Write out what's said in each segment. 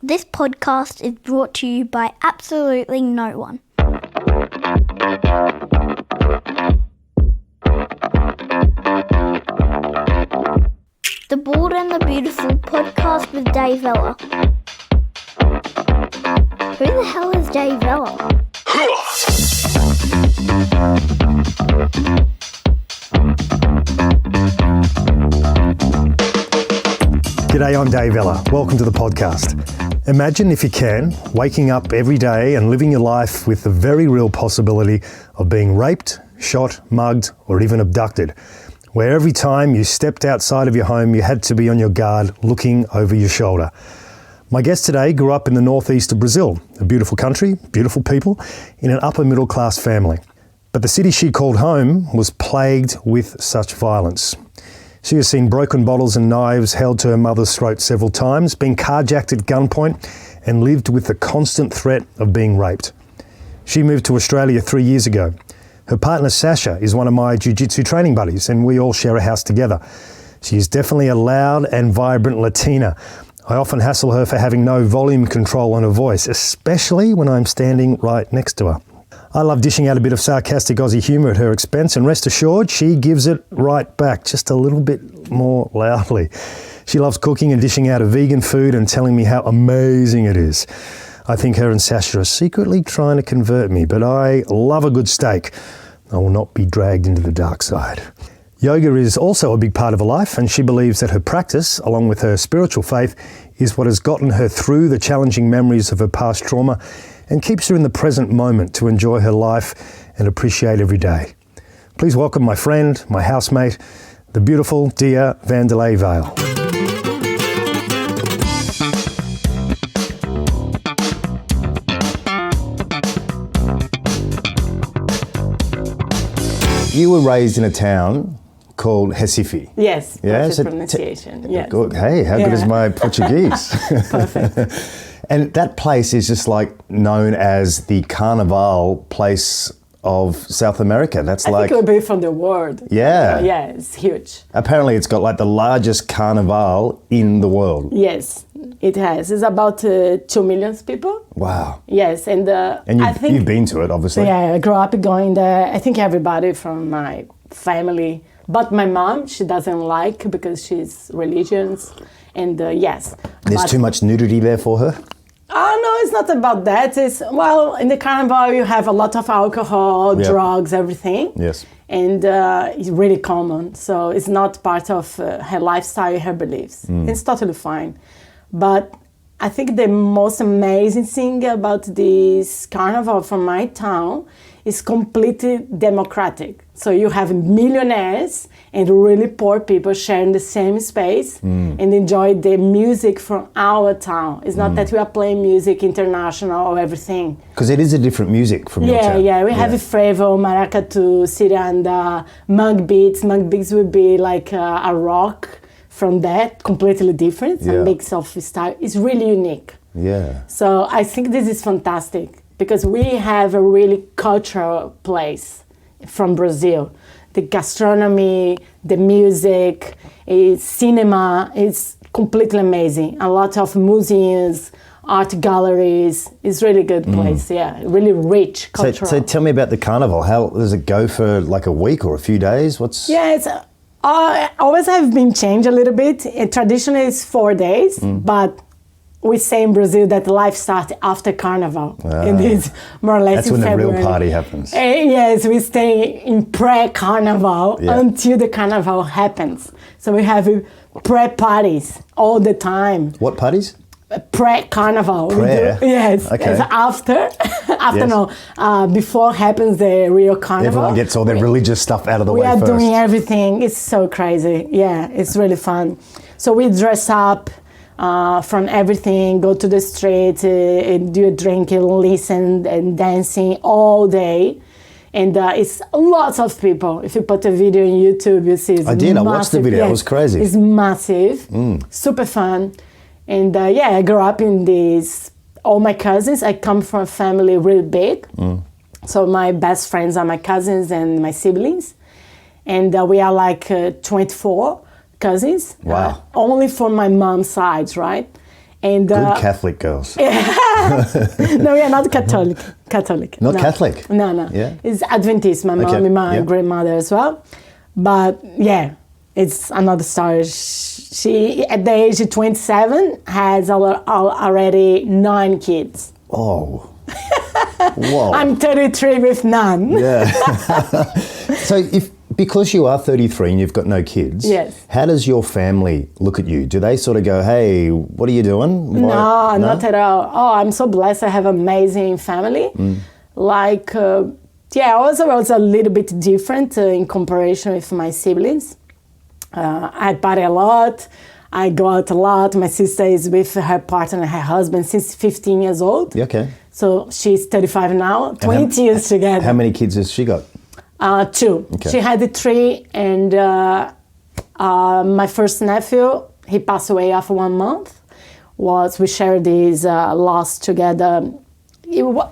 This podcast is brought to you by absolutely no one. The Bold and the Beautiful podcast with Dave Vella. Who the hell is Dave Vella? G'day, I'm Dave Vella. Welcome to the podcast. Imagine, if you can, waking up every day and living your life with the very real possibility of being raped, shot, mugged, or even abducted, where every time you stepped outside of your home, you had to be on your guard looking over your shoulder. My guest today grew up in the North East of Brasil, a beautiful country, beautiful people, in an upper middle class family. But the city she called home was plagued with such violence. She has seen broken bottles and knives held to her mother's throat several times, been carjacked at gunpoint, and lived with the constant threat of being raped. She moved to Australia 3 years ago. Her partner Sasha is one of my Jiu Jitsu training buddies, and we all share a house together. She is definitely a loud and vibrant Latina. I often hassle her for having no volume control on her voice, especially when I'm standing right next to her. I love dishing out a bit of sarcastic Aussie humour at her expense, and rest assured, she gives it right back, just a little bit more loudly. She loves cooking and dishing out of vegan food and telling me how amazing it is. I think her and Sasha are secretly trying to convert me, but I love a good steak. I will not be dragged into the dark side. Yoga is also a big part of her life, and she believes that her practice, along with her spiritual faith, is what has gotten her through the challenging memories of her past trauma and keeps her in the present moment to enjoy her life and appreciate every day. Please welcome my friend, my housemate, the beautiful dear Wanderley Vale. You were raised in a town called Recife. Yes, yeah? perfect pronunciation. Yes. Good. Hey, how good is my Portuguese? Perfect. And that place is just like known as the Carnival place of South America. I think it would be from the world. Yeah. Yeah, it's huge. Apparently it's got like the largest carnival in the world. Yes, it has. It's about 2 million people. Wow. Yes, and you've been to it, obviously. Yeah, I grew up going there. I think everybody from my family, but my mom, she doesn't like because she's religious, and yes. There's too much nudity there for her? Oh, no, it's not about that. It's, well, in the carnival, you have a lot of alcohol, drugs, everything. Yes. And it's really common. So it's not part of her lifestyle, her beliefs. It's totally fine. But I think the most amazing thing about this carnival from my town is completely democratic. So you have millionaires and really poor people sharing the same space and enjoy the music from our town. It's not that we are playing music international or everything. Because it is a different music from your town. Yeah, we have frevo, maracatu, ciranda, monk beats. Monk beats would be like a rock from that, completely different, a mix of style. It's really unique. Yeah. So I think this is fantastic because we have a really cultural place from Brazil. The gastronomy, the music, cinema, it's completely amazing. A lot of museums, art galleries. It's really good place, really rich cultural. So tell me about the carnival. How does it go for like a week or a few days? Yeah, it's always have been changed a little bit. Traditionally it's 4 days, but we say in Brazil that life starts after Carnival. And it's more or less that's in when February. The real party happens. Yes, we stay in pre-Carnival until the Carnival happens. So we have pre-parties all the time. What parties? Pre-Carnival. Yes. Okay. It's after before happens the real Carnival. Everyone gets all their religious stuff out of the way first. We are doing everything. It's so crazy. Yeah, it's really fun. So we dress up from everything, go to the street, do a drinking, listen and dancing all day. And it's lots of people. If you put a video on YouTube, you see it's massive. I watched the video. It was crazy. It's massive, super fun. And I grew up in this, all my cousins, I come from a family really big. So my best friends are my cousins and my siblings. And we are like 24 cousins. Wow. Only from my mom's side, right? And Good Catholic girls. no, we are not Catholic. Not no. Catholic? No. Yeah. It's Adventist, my mom Okay, and my yeah. grandmother as well. But yeah, it's another story. She, at the age of 27, has already 9 kids. Oh. Whoa. I'm 33 with none. Yeah. So because you are 33 and you've got no kids, Yes. how does your family look at you? Do they sort of go, hey, what are you doing? No, not at all. Oh, I'm so blessed. I have an amazing family. Like, I was a little bit different in comparison with my siblings. I party a lot. I go out a lot. My sister is with her partner and her husband since 15 years old. Yeah, okay. So she's 35 now, 20 years together. How many kids has she got? 2. Okay. She had 3, and my first nephew, he passed away after 1 month. We shared this loss together.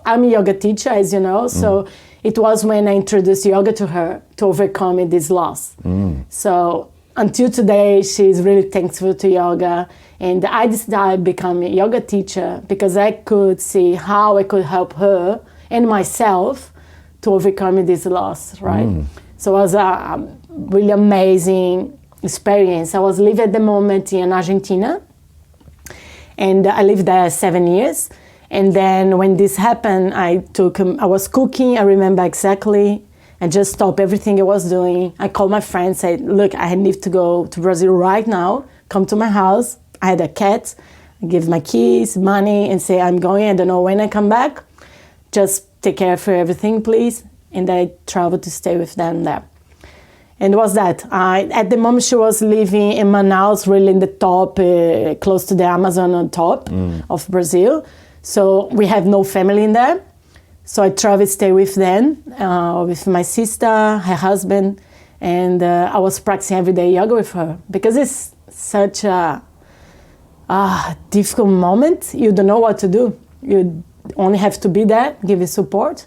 I'm a yoga teacher, as you know, so it was when I introduced yoga to her to overcome this loss. So until today, she's really thankful to yoga. And I decided to become a yoga teacher because I could see how I could help her and myself to overcome this loss, right? So it was a really amazing experience. I was living at the moment in Argentina, and I lived there 7 years. And then when this happened, I was cooking, I remember exactly. I just stopped everything I was doing. I called my friend, said, look, I need to go to Brazil right now. Come to my house. I had a cat. I give my keys, money, and say, I'm going. I don't know when I come back. Just take care of everything, please. And I traveled to stay with them there. And it was that. At the moment, she was living in Manaus, really in the top, close to the Amazon on top of Brazil. So we have no family in there. So I traveled, stay with them, with my sister, her husband, and I was practicing every day yoga with her because it's such a difficult moment. You don't know what to do. You only have to be there, give you support.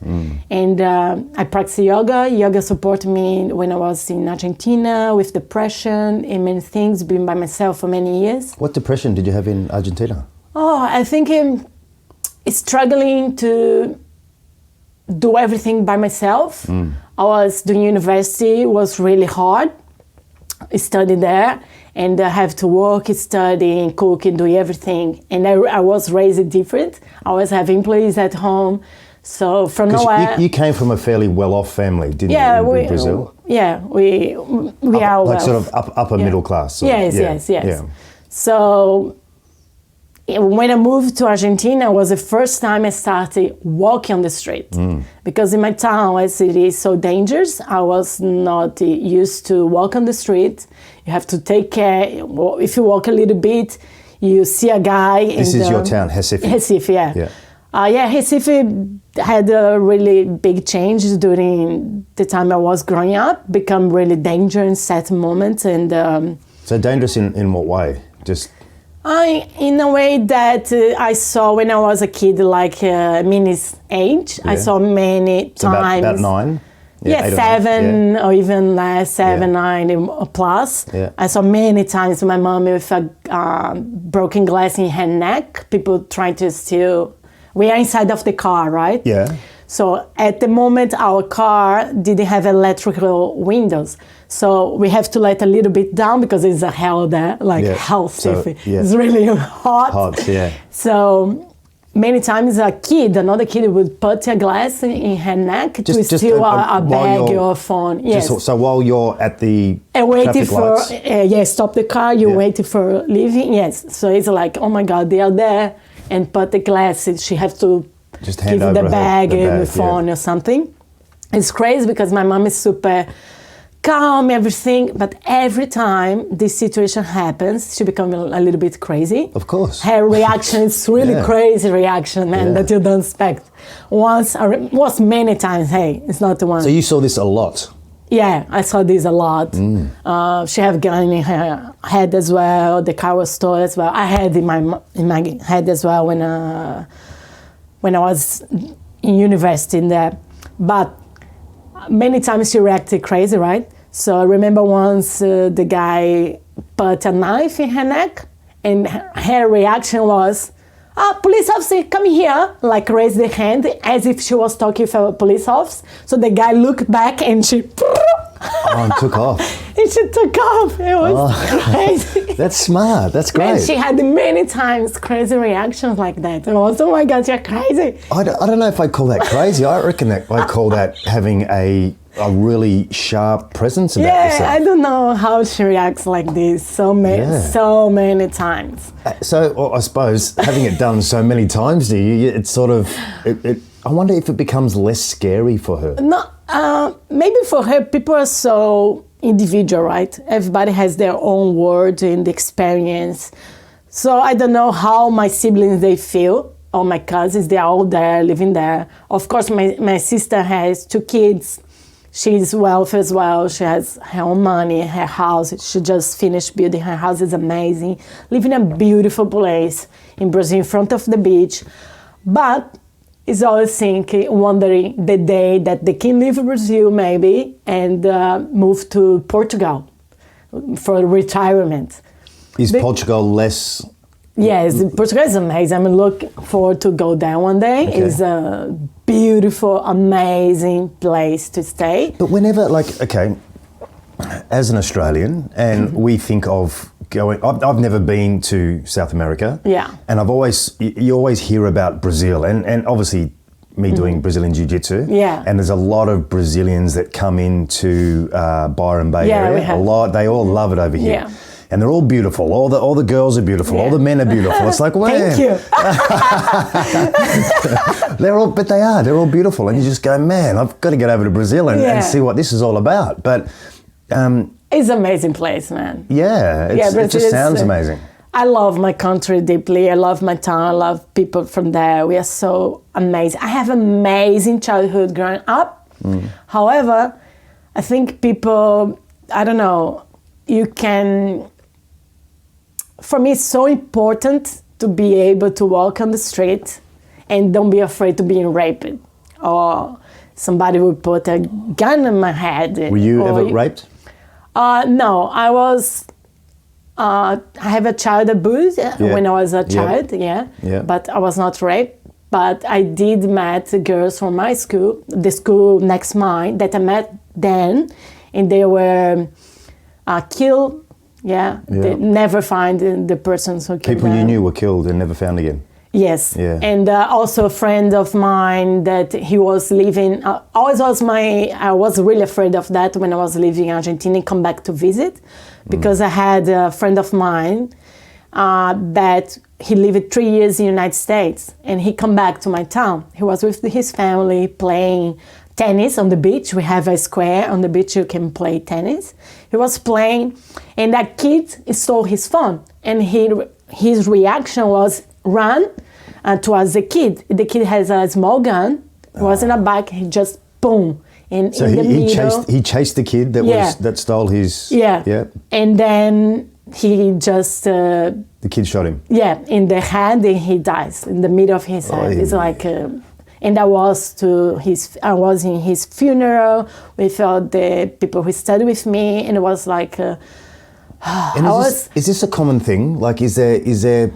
And I practice yoga. Yoga supported me when I was in Argentina with depression and many things, being by myself for many years. What depression did you have in Argentina? Oh, I think struggling to do everything by myself. I was doing university, it was really hard. I studied there and I have to work, study, cook, and do everything. And I was raised different. I always have employees at home. So from nowhere... You came from a fairly well-off family, didn't you, in Brazil? Yeah, we are like well. sort of upper middle class. Yes. Yeah. So when I moved to Argentina, it was the first time I started walking on the street. Because in my town, as it is so dangerous, I was not used to walk on the street. You have to take care. If you walk a little bit, you see a guy. This is your town, Recife? Recife, yeah. Recife had a really big change during the time I was growing up, become really dangerous at moments. And so dangerous in what way? Just... in a way that I saw when I was a kid, like Minnie's age, I saw many times. About 9? Yeah, 7 or even less, 7, 9 plus. Yeah. I saw many times my mom with a broken glass in her neck, people trying to steal. We are inside of the car, right? Yeah. So at the moment, our car didn't have electrical windows. So we have to let a little bit down because it's a hell there, hell safe. It's really hot. Yeah. So many times another kid would put a glass in her neck to steal a bag or a phone. Yes. So while you're at the waiting traffic lights? Stop the car, you're waiting for leaving. Yes. So it's like, oh my God, they are there, and put the glass. She has to just hand give over the bag and the phone or something. It's crazy because my mom is super calm, everything, but every time this situation happens, she becomes a little bit crazy. Of course. Her reaction is really crazy reaction, man, that you don't expect. Was many times, hey, it's not the one. So you saw this a lot? Yeah, I saw this a lot. She had gun in her head as well, the car was stolen as well. I had in my head as well when I was in university in there. But many times she reacted crazy, right? So I remember once the guy put a knife in her neck And her reaction was, police officer, come here, like raised the hand as if she was talking with a police officer. So the guy looked back and she... and took off. And she took off. It was crazy. That's smart. That's great. And she had many times crazy reactions like that. And I was, oh my God, you're crazy. I don't know if I call that crazy. I reckon that I call that having a really sharp presence about yourself. I don't know how she reacts like this so many times. So I suppose having it done so many times to you, it's sort of, I wonder if it becomes less scary for her. No, maybe for her, people are so individual, right? Everybody has their own world and experience. So I don't know how my siblings, they feel, or my cousins, they're all there, living there. Of course, my sister has 2 kids. She's wealthy as well. She has her own money, her house. She just finished building her house. It's amazing. Live in a beautiful place in Brazil, in front of the beach. But is always thinking, wondering the day that they can leave Brazil maybe and move to Portugal for retirement. Is Portugal less... Yes, Portugal is amazing. I'm looking forward to go there one day. Okay. It's a beautiful, amazing place to stay. But whenever, as an Australian, and we think of going... I've never been to South America. Yeah. And you always hear about Brazil, and obviously me doing Brazilian Jiu Jitsu. Yeah. And there's a lot of Brazilians that come into Byron Bay area. We have. A lot. They all love it over here. Yeah. And they're all beautiful. All the girls are beautiful. All the men are beautiful. It's like, wow. Thank you. They're all beautiful. And you just go, man, I've got to get over to Brazil and see what this is all about. But it's an amazing place, man. Yeah, it just sounds amazing. I love my country deeply. I love my town. I love people from there. We are so amazing. I have amazing childhood growing up. However, I think people, I don't know, for me, it's so important to be able to walk on the street and don't be afraid to being raped or somebody will put a gun in my head. Were you ever raped? No, I was. I have a child abuse when I was a child, but I was not raped. But I did met girls from my school, the school next mine, that I met then, and they were killed. They never find the persons who killed People them. you knew were killed and never found again. Yes. Yeah. And also a friend of mine that he was living, I was really afraid of that when I was living in Argentina and come back to visit, because I had a friend of mine that he lived 3 years in the United States, and he come back to my town. He was with his family playing tennis on the beach. We have a square on the beach you can play tennis. He was playing, and that kid stole his phone, and his reaction was run towards the kid. The kid has a small gun. It was in a bike. He just boom in the middle. He chased the kid that stole his. Yeah. And then he just. The kid shot him. Yeah, in the head, and he dies in the middle of his head. It's like. And I was in his funeral with all the people who studied with me, and it was like. Is this a common thing? Like, is there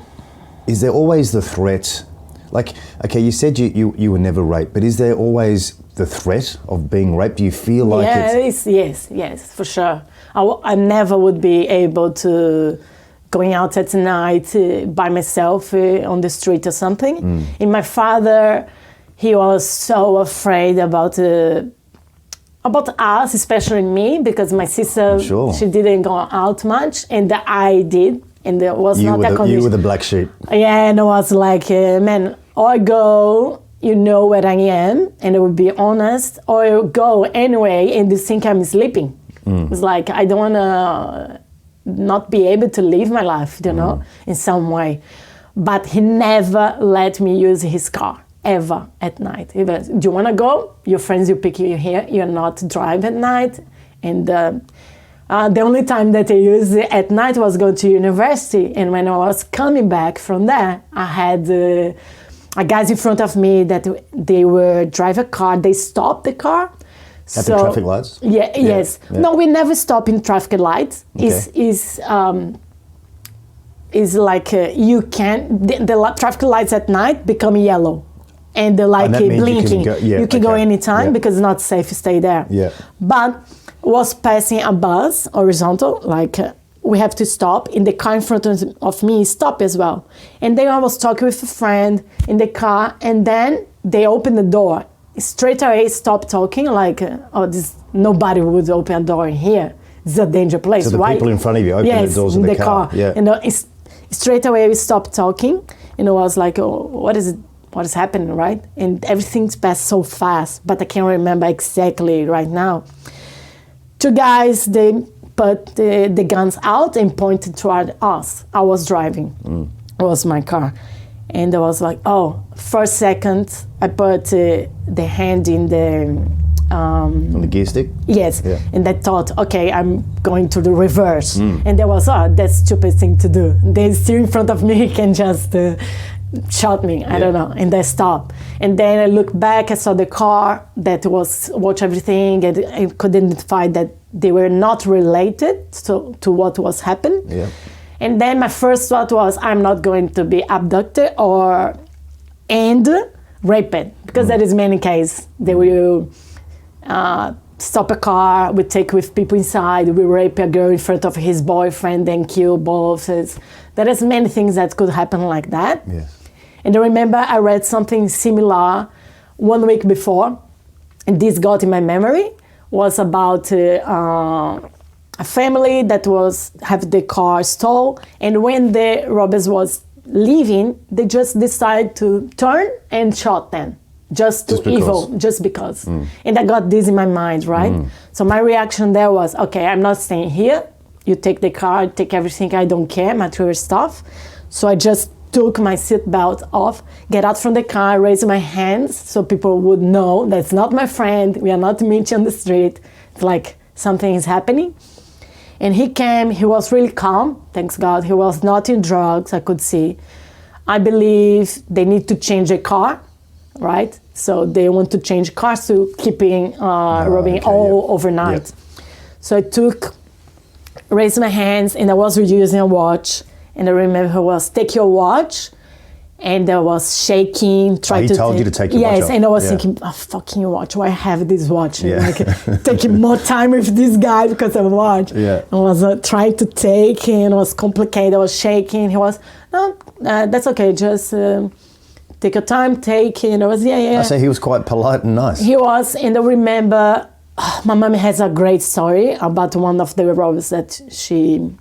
always the threat? Like, okay, you said you were never raped, but is there always the threat of being raped? Do you feel like yes, for sure. I never would be able to going out at night by myself on the street or something. And my father, he was so afraid about us, especially me, because my sister, she didn't go out much, and I did, and there was not a condition. You were the black sheep. Yeah, and I was like, man, or I go, you know where I am, and I would be honest, or I go anyway, and you think I'm sleeping. It's like, I don't want to not be able to live my life, you know, in some way. But he never let me use his car. Ever at night. He was, do you want to go? Your friends will pick you here. You're not drive at night. And the only time that I used it at night was going to university. And when I was coming back from there, I had guys in front of me that they were drive a car. They stopped the car. At the traffic lights? Yes. Yeah. No, we never stop in traffic lights. Okay. is like you can the traffic lights at night become yellow, and they're like that means blinking. You can go anytime because it's not safe to stay there. Yeah. But was passing a bus horizontal, like we have to stop. In the car in front of me stopped as well. And then I was talking with a friend in the car, and then they opened the door. Straight away stopped talking, like, nobody would open a door in here. It's a danger place. So the people in front of you open the doors of the car. Yeah. And straight away we stopped talking, and I was like, oh, what is happening, right? And everything's passed so fast, but I can't remember exactly right now. Two guys, they put the guns out and pointed toward us. I was driving. It was my car. And I was like, oh, for a second, I put the hand in the... on the gear stick? Yes. Yeah. And I thought, okay, I'm going to the reverse. And there was, that's stupid thing to do. They're still in front of me, he can just shot me. I don't know. And I stopped. And then I looked back, I saw the car that was watch everything, and I could identify that they were not related to what was happening. Yeah. And then my first thought was, I'm not going to be abducted and raped, because there is many cases. They will stop a car, we take with people inside, we rape a girl in front of his boyfriend, then kill both. There is many things that could happen like that. Yes. And I remember I read something similar 1 week before, and this got in my memory, was about a family that have the car stole, and when the robbers was leaving, they just decided to turn and shot them. Just because. And I got this in my mind, right? So my reaction there was, okay, I'm not staying here. You take the car, take everything, I don't care, material stuff. So I just took my seatbelt off, get out from the car, raise my hands so people would know that's not my friend, we are not meeting on the street. It's like something is happening. And he came, he was really calm, thanks God. He was not in drugs, I could see. I believe they need to change the car, right? So they want to change cars to keeping robbing overnight. Yep. So I raised my hands, and I was using a watch. And I remember he was, take your watch. And I was shaking, He told you to take your watch off. Yes, and I was thinking, fucking watch, why I have this watch? Like, taking more time with this guy because of a watch. Yeah. I was trying to take, and it was complicated, I was shaking. He was, no, that's okay, just take your time, take, and I was, I say he was quite polite and nice. He was, and I remember, my mom has a great story about one of the robbers that she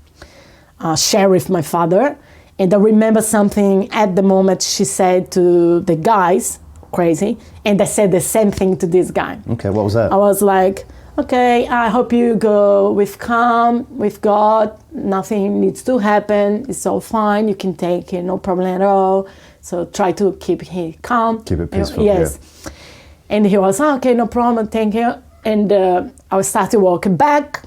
shared with my father. And I remember something at the moment she said to the guys, crazy, and I said the same thing to this guy. Okay, what was that? I was like, okay, I hope you go with calm, with God, nothing needs to happen, it's all fine, you can take it, no problem at all. So try to keep him calm. Keep it peaceful, yes. Yeah. And he was, okay, no problem, thank you. And I started walking back,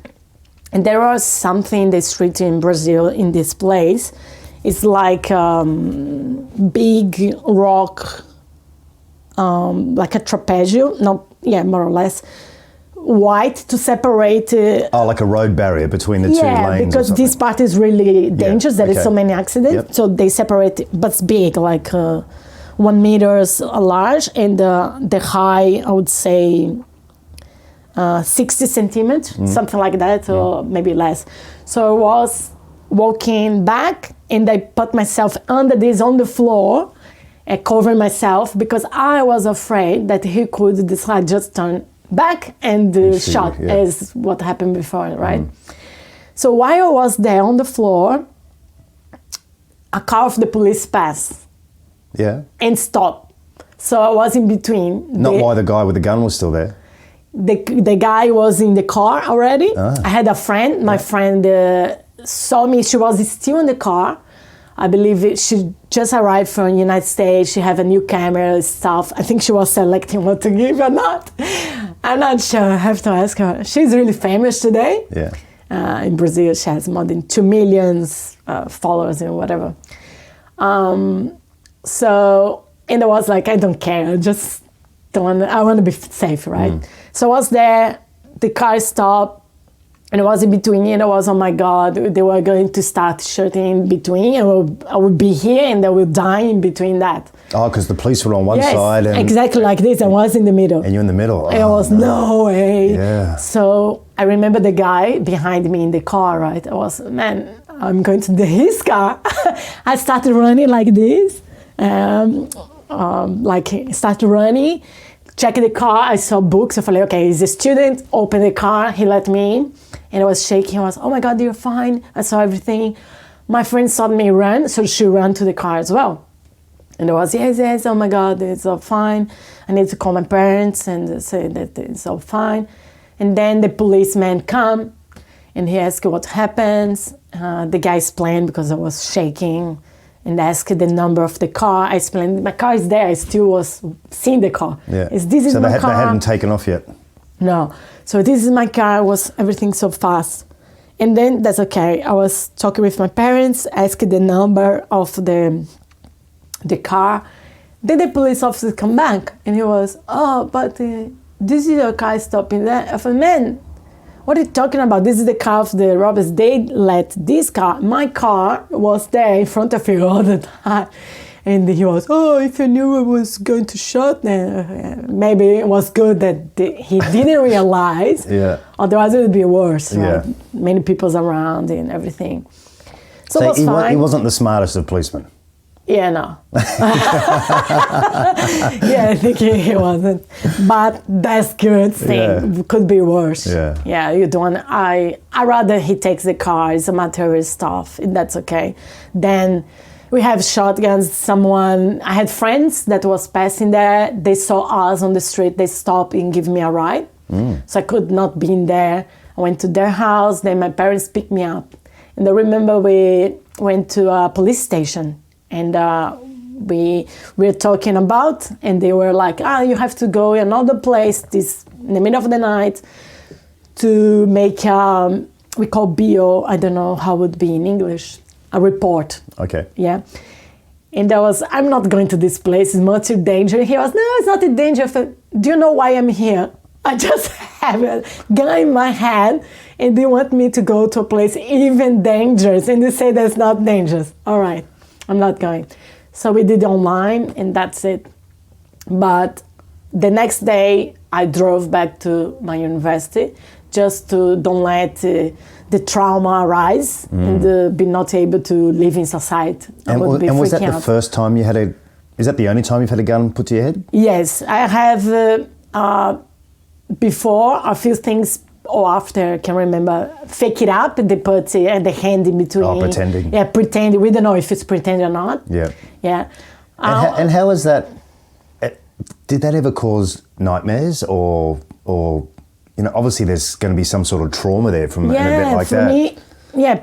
and there was something in the street in Brazil, in this place. It's like big rock, like a trapezio, more or less, white to separate. Like a road barrier between the two lanes. Yeah, because this part is really dangerous. There is so many accidents. Yep. So they separate, but it's big, like 1 meter large, and the high, I would say, 60 centimeters, something like that, or maybe less. So I was walking back, and I put myself under this on the floor and cover myself because I was afraid that he could decide just turn back and shot as what happened before, right? So while I was there on the floor, a car of the police passed and stopped. So I was in between. Not why the guy with the gun was still there. The guy was in the car already. I had a friend. My friend saw me. She was still in the car. I believe she just arrived from the United States. She had a new camera and stuff. I think she was selecting what to give or not. I'm not sure. I have to ask her. She's really famous today. Yeah. In Brazil, she has more than 2 million followers and whatever. So, and I was like, I don't care. I want to be safe, right? So I was there. The car stopped. And it was in between, and I was, oh my God, they were going to start shooting in between, and I would be here and they would die in between that. Oh, because the police were on one side. And exactly like this. I was in the middle. And you're in the middle. And I was, no way. Yeah. So I remember the guy behind me in the car, right? I was, man, I'm going to his car. I started running like this. Started running. Check the car, I saw books. I felt like, okay, he's a student. Open the car, he let me in. And I was shaking. I was, oh my God, you're fine. I saw everything. My friend saw me run, so she ran to the car as well. And I was, yes, oh my God, it's all fine. I need to call my parents and say that it's all fine. And then the policeman come and he asked what happens. The guy explained because I was shaking. And asked the number of the car. I explained, my car is there. I still was seeing the car. Yeah. This is my car. They hadn't taken off yet? No. So this is my car. Was everything so fast. And then that's okay. I was talking with my parents, asked the number of the car. Then the police officer come back. And he was, but this is your car stopping there. I thought, man, what are you talking about? This is the car of the robbers. They let this car, my car was there in front of you all the time. And he was, if you knew I was going to shoot, then maybe it was good that he didn't realize. Yeah. Otherwise it would be worse, right? Yeah. Many people's around and everything. So it was he fine. He wasn't the smartest of policemen. Yeah, no. Yeah, I think he wasn't. But that's good thing. Yeah. Could be worse. Yeah. Yeah, you don't. I rather he takes the car. It's a material stuff. That's okay. Then we have shotguns. I had friends that was passing there. They saw us on the street. They stopped and give me a ride. So I could not be in there. I went to their house. Then my parents picked me up. And I remember we went to a police station. And we were talking about, and they were like, you have to go another place this in the middle of the night to make, we call BO, I don't know how it would be in English, a report. Okay. Yeah. And I'm not going to this place, it's much too dangerous. He was, no, it's not a danger. Do you know why I'm here? I just have a gun in my hand, and they want me to go to a place even dangerous, and they say that's not dangerous. All right. I'm not going. So we did online and that's it. But the next day I drove back to my university just to don't let the trauma arise and be not able to live in society. And was that the first time you had is that the only time you've had a gun put to your head? Yes, I have before a few things or after, I can remember, fake it up, they put the hand in between. Oh, pretending. Yeah, pretending. We don't know if it's pretending or not. Yeah. Yeah. And how is that, did that ever cause nightmares or obviously there's going to be some sort of trauma there from an event like that? Me,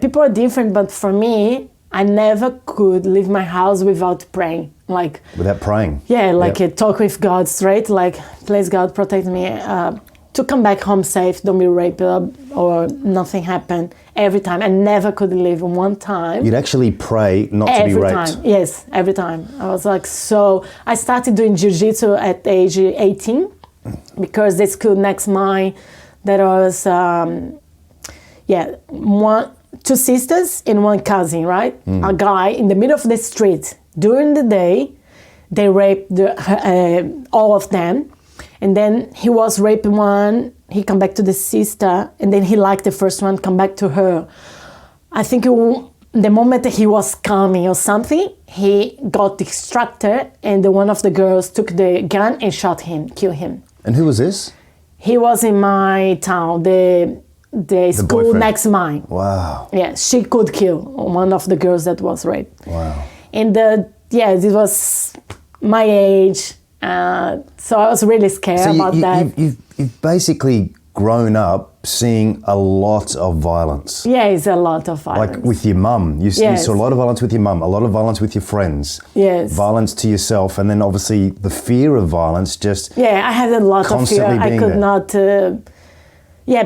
people are different, but for me, I never could leave my house without praying. Without praying? Yeah, talk with God straight, please God protect me. To come back home safe, don't be raped or nothing happened every time. I never could leave one time. You'd actually pray not to be raped? Every time, yes, every time. I was I started doing Jiu Jitsu at age 18 because the school next mine, there was, two sisters and one cousin, right? A guy in the middle of the street. During the day, they raped all of them. And then he was raping one, he come back to the sister, and then he liked the first one, come back to her. I think the moment that he was coming or something, he got distracted, and one of the girls took the gun and shot him, killed him. And who was this? He was in my town, the school boyfriend. next mine. Wow. Yeah, she could kill one of the girls that was raped. Wow. And it was my age. So I was really scared about that. You've basically grown up seeing a lot of violence. Yeah, it's a lot of violence. Like with your mum. You saw a lot of violence with your mum, a lot of violence with your friends. Yes. Violence to yourself, and then obviously the fear of violence just Yeah, I had a lot of fear. I could not...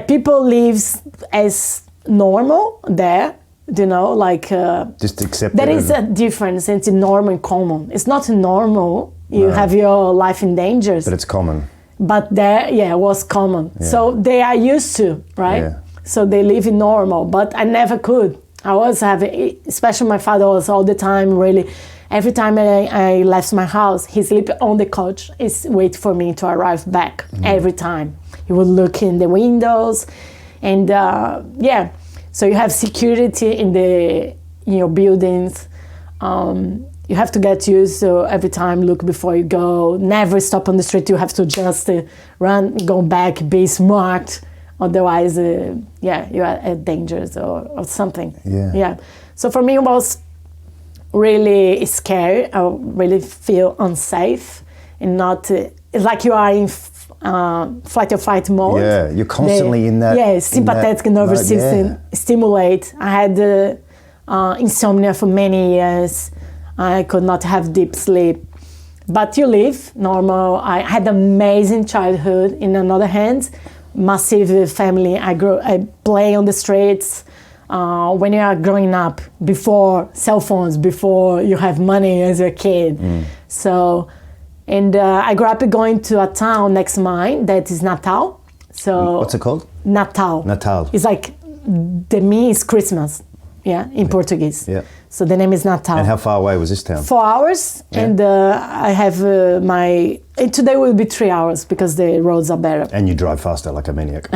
people live as normal there, just accept there it. is a difference into normal and common. It's not normal. You have your life in danger. But it's common. But there, it was common. Yeah. So they are used to, right? Yeah. So they live in normal, but I never could. I always have, especially my father was all the time really, every time I left my house, he sleep on the couch, is wait for me to arrive back every time. He would look in the windows and so you have security in your buildings. You have to get used to every time look before you go, never stop on the street, you have to just run, go back, be smart. Otherwise, you are at dangers or something. Yeah. So for me, it was really scary. I really feel unsafe and not. It's like you are in flight or fight mode. Yeah, you're constantly in that. Yeah, sympathetic nervous system stimulate. I had insomnia for many years. I could not have deep sleep. But you live normal. I had amazing childhood. In another hand, massive family. I play on the streets. When you are growing up, before cell phones, before you have money as a kid. So, and I grew up going to a town next to mine that is Natal. So what's it called? Natal. Natal. It's like the me is Christmas. Yeah, in Portuguese. Yeah. So the name is Natal. And how far away was this town? 4 hours, and I have today will be 3 hours because the roads are better. And you drive faster like a maniac.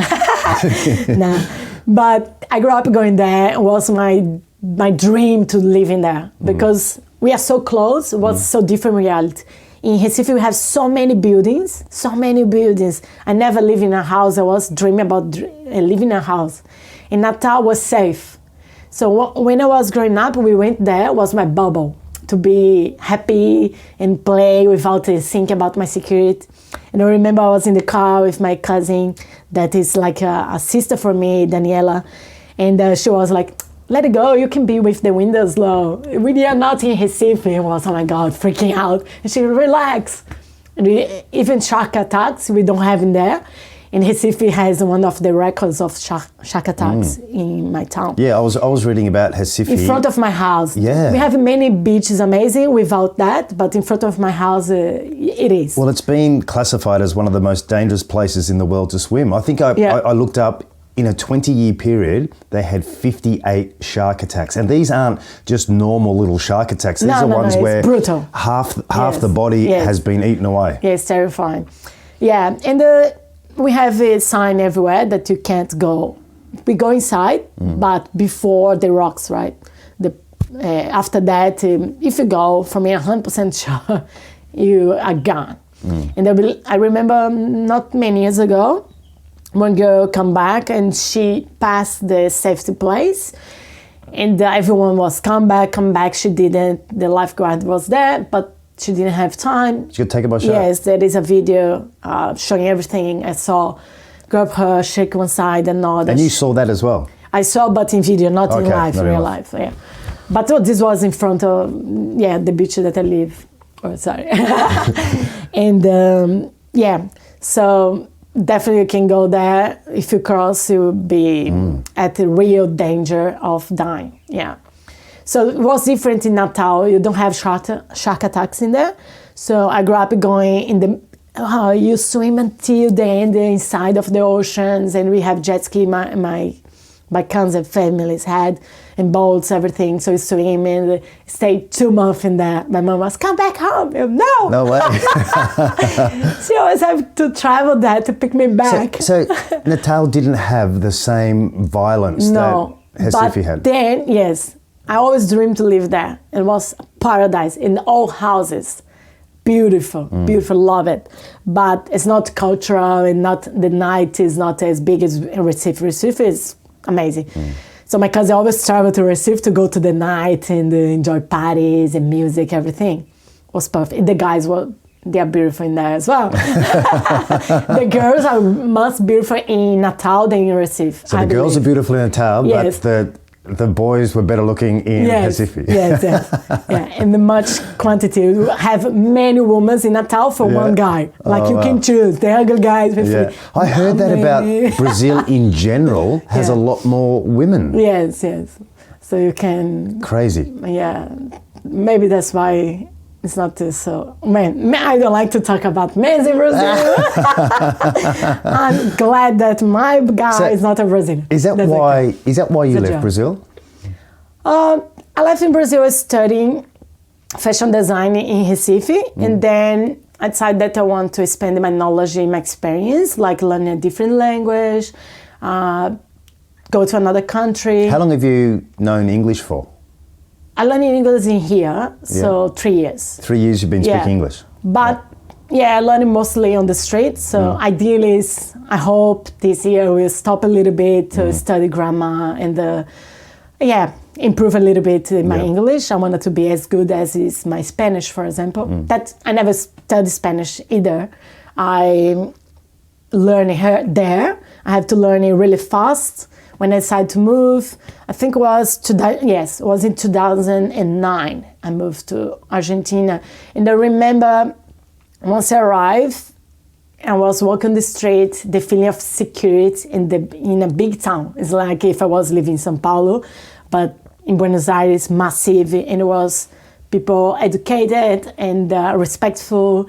No, but I grew up going there. It was my dream to live in there because we are so close. It was so different reality. In Recife, we have so many buildings. I never lived in a house. I was dreaming about living in a house. In Natal was safe. So when I was growing up, we went there, was my bubble, to be happy and play without thinking about my security. And I remember I was in the car with my cousin, that is like a sister for me, Daniela, and she was like, let it go, you can be with the windows low. We are not in Recife. I was, oh my God, freaking out. And she, relax. And even shark attacks, we don't have in there. And Recife has one of the records of shark attacks in my town. Yeah, I was reading about Recife. In front of my house. Yeah. We have many beaches, amazing, without that, but in front of my house, it is. Well, it's been classified as one of the most dangerous places in the world to swim. I think I looked up, in a 20-year period, they had 58 shark attacks. And these aren't just normal little shark attacks. These are ones where brutal. half the body has been eaten away. Yeah, it's terrifying. Yeah, and we have a sign everywhere that you can't go. We go inside, but before the rocks, right? After that, if you go, for me, 100% sure, you are gone. And I remember not many years ago, one girl come back and she passed the safety place, and everyone was come back. She didn't. The lifeguard was there, but she didn't have time. She got taken by shark? Yes, there is a video showing everything. I saw, grab her, shake one side and another. And you saw that as well? I saw, but in video, not in real life. Yeah. But this was in front of, the beach that I live. Oh, sorry. And so definitely you can go there. If you cross, you will be at the real danger of dying. Yeah. So it was different in Natal. You don't have shark attacks in there. So I grew up going you swim until the end inside of the oceans, and we have jet ski. My cousin families had, and boats, everything. So we swim and stayed 2 months in there. My mom was, come back home. No way. She always had to travel there to pick me back. So Natal didn't have the same violence that Recife had. Then, yes, I always dreamed to live there. It was paradise in all houses. Beautiful, love it. But it's not cultural, and not the night is not as big as Recife. Recife is amazing. So my cousin always traveled to Recife to go to the night and enjoy parties and music, everything. It was perfect. The guys they are beautiful in there as well. The girls are much beautiful in Natal than in Recife. So the girls are beautiful in Natal, but the boys were better looking in Recife. Yes. And the much quantity. We have many women in Natal for one guy. Like you can choose the ugly guys. I heard that about Brazil in general has a lot more women. Yes. So you can. Crazy. Yeah. Maybe that's why It's not so. Man, I don't like to talk about men in Brazil. I'm glad that my guy is not a Brazilian. Is that why you left Brazil? I left in Brazil studying fashion design in Recife, and then I decided that I want to expand my knowledge and my experience, like learning a different language, go to another country. How long have you known English for? I learned English in here, so 3 years. 3 years you've been speaking English? But I learned mostly on the street, so ideally I hope this year we'll stop a little bit to study grammar and improve a little bit my English. I wanted to be as good as is my Spanish, for example. That I never studied Spanish either. I learned it there. I have to learn it really fast. When I decided to move, I think it was in 2009. I moved to Argentina, and I remember once I arrived, I was walking the street, the feeling of security in a big town. It's like if I was living in São Paulo, but in Buenos Aires, massive, and it was people educated and respectful,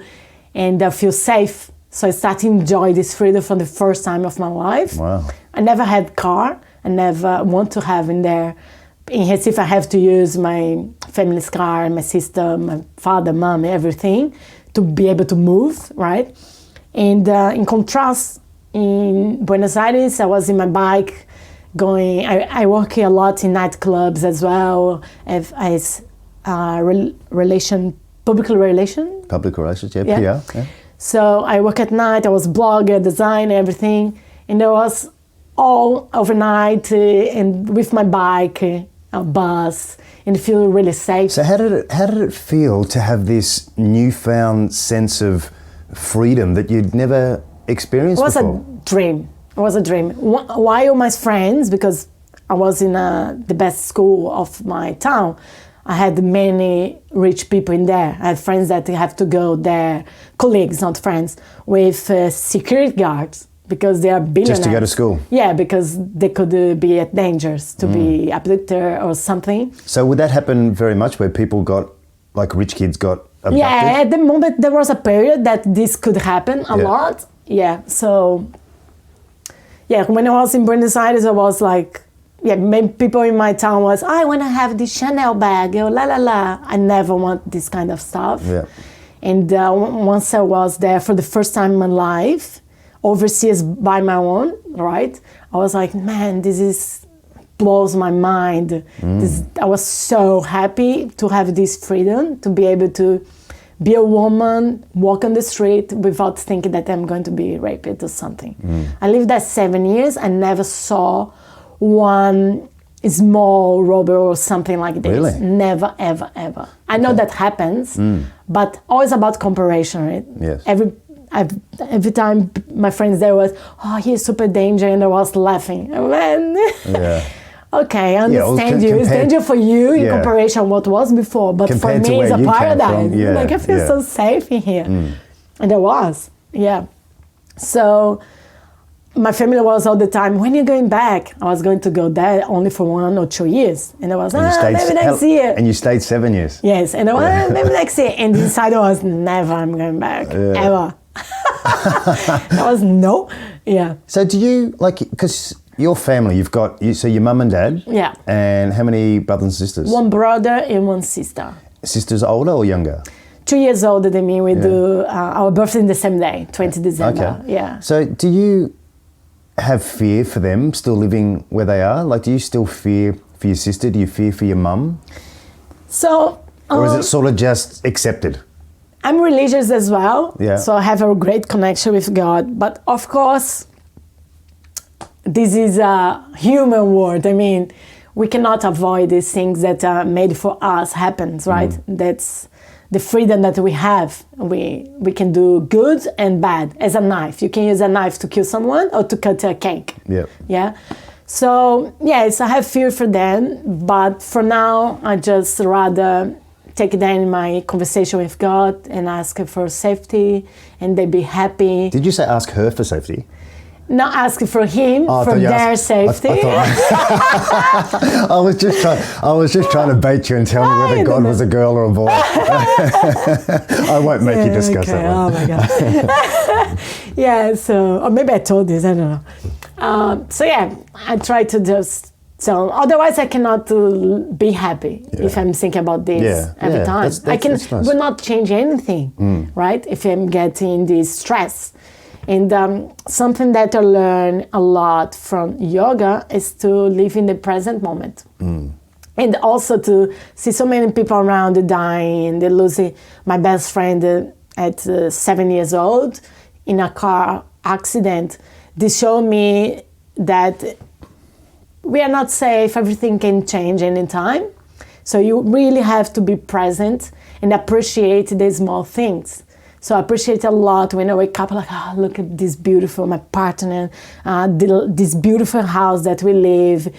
and I feel safe. So I started to enjoy this freedom for the first time of my life. Wow. I never had car. I never want to have in there. In Recife, I have to use my family's car, my sister, my father, mom, everything to be able to move, right? And in contrast, in Buenos Aires, I was in my bike going. I work a lot in nightclubs as well as public relations. Public relations, PR. Yeah. So I work at night. I was blogger, designer, everything, and there was all overnight and with my bike, a bus, and feel really safe. So how did it feel to have this newfound sense of freedom that you'd never experienced before? It was a dream. While my friends, because I was in the best school of my town, I had many rich people in there. I had friends that have to go there, colleagues, not friends, with security guards because they are billionaires. Just to go to school? Yeah, because they could be at dangers to be abducted or something. So would that happen very much where people like rich kids got abducted? Yeah, at the moment there was a period that this could happen a lot. Yeah, so when I was in Buenos Aires, I was like, maybe people in my town was, I want to have this Chanel bag, I never want this kind of stuff. Yeah. And once I was there for the first time in my life, overseas by my own, right? I was like, man, this blows my mind. I was so happy to have this freedom, to be able to be a woman, walk on the street without thinking that I'm going to be raped or something. I lived there 7 years. I never saw one small robber or something like this. Really? Never, ever, ever. I know that happens, but always about comparison, right? Yes. Every time my friends there was, he's super dangerous, and I was laughing. Man, okay, I understand you. It's danger for you in comparison what was before, but compared for me it's a paradise. I feel so safe in here. And I was, So my family was all the time, when are you going back? I was going to go there only for 1 or 2 years. And I was, maybe next year. And you stayed 7 years? Yes, and I was, maybe next year. And inside I was, never I'm going back, ever. I was, no. So do you, because your family, so your mum and dad? Yeah. And how many brothers and sisters? 1 brother and 1 sister. Sisters older or younger? 2 years older than me. We do our birthday in the same day, 20 December. Okay. Yeah. So do you have fear for them still living where they are? Do you still fear for your sister? Do you fear for your mum? So... or is it sort of just accepted? I'm religious as well, Yeah. so I have a great connection with God. But of course, this is a human world. I mean, we cannot avoid these things that are made for us happens, right? That's the freedom that we have. We can do good and bad as a knife. You can use a knife to kill someone or to cut a cake. Yeah. So yes, I have fear for them, but for now, I just rather take that in my conversation with God and ask her for safety, and they be happy. Did you say ask her for safety? not asking for him, Oh, I for thought you their asked- safety. I was just trying to bait you and tell me whether God was a girl or a boy. I won't make you discuss that one. Oh my God. Yeah, so, or maybe I told this, I don't know. So yeah, I try to just, so otherwise I cannot be happy if I'm thinking about this every time. That's nice. Will not change anything, right? If I'm getting this stress. And something that I learned a lot from yoga is to live in the present moment. And also to see so many people around dying, and losing my best friend at 7 years old in a car accident. This showed me that we are not safe, everything can change anytime. So you really have to be present and appreciate the small things. So I appreciate a lot when I wake up, like, oh, look at this beautiful, my partner, this beautiful house that we live,